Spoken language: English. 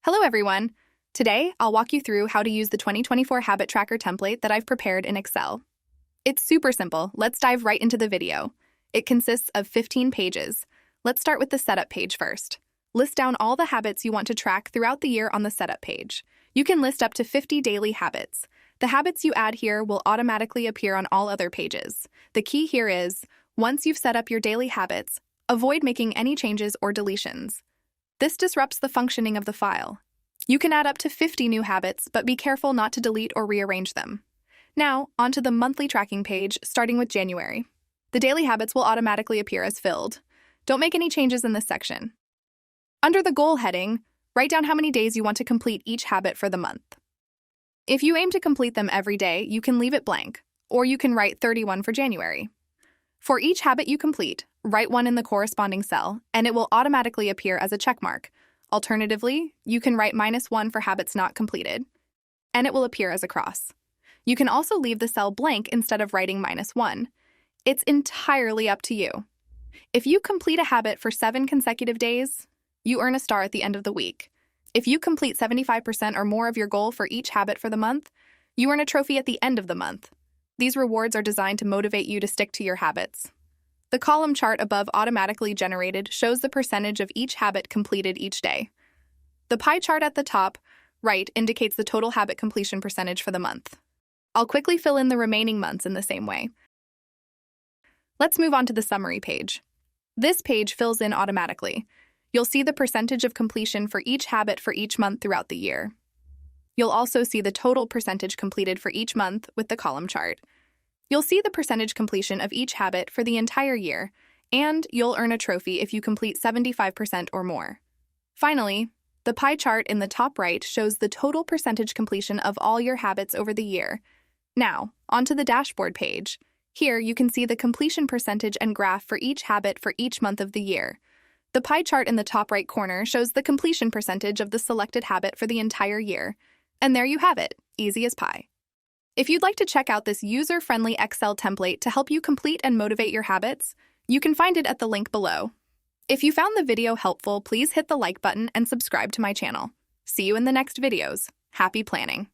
Hello, everyone. Today, I'll walk you through how to use the 2024 Habit Tracker template that I've prepared in Excel. It's super simple. Let's dive right into the video. It consists of 15 pages. Let's start with the setup page first. List down all the habits you want to track throughout the year on the setup page. You can list up to 50 daily habits. The habits you add here will automatically appear on all other pages. The key here is, once you've set up your daily habits, avoid making any changes or deletions. This disrupts the functioning of the file. You can add up to 50 new habits, but be careful not to delete or rearrange them. Now, onto the monthly tracking page, starting with January. The daily habits will automatically appear as filled. Don't make any changes in this section. Under the goal heading, write down how many days you want to complete each habit for the month. If you aim to complete them every day, you can leave it blank, or you can write 31 for January. For each habit you complete, write 1 in the corresponding cell, and it will automatically appear as a check mark. Alternatively, you can write -1 for habits not completed, and it will appear as a cross. You can also leave the cell blank instead of writing -1. It's entirely up to you. If you complete a habit for 7 consecutive days, you earn a star at the end of the week. If you complete 75% or more of your goal for each habit for the month, you earn a trophy at the end of the month. These rewards are designed to motivate you to stick to your habits. The column chart above automatically generated shows the percentage of each habit completed each day. The pie chart at the top right indicates the total habit completion percentage for the month. I'll quickly fill in the remaining months in the same way. Let's move on to the summary page. This page fills in automatically. You'll see the percentage of completion for each habit for each month throughout the year. You'll also see the total percentage completed for each month with the column chart. You'll see the percentage completion of each habit for the entire year, and you'll earn a trophy if you complete 75% or more. Finally, the pie chart in the top right shows the total percentage completion of all your habits over the year. Now, onto the dashboard page. Here, you can see the completion percentage and graph for each habit for each month of the year. The pie chart in the top right corner shows the completion percentage of the selected habit for the entire year. And there you have it, easy as pie. If you'd like to check out this user-friendly Excel template to help you complete and motivate your habits, you can find it at the link below. If you found the video helpful, please hit the like button and subscribe to my channel. See you in the next videos. Happy planning!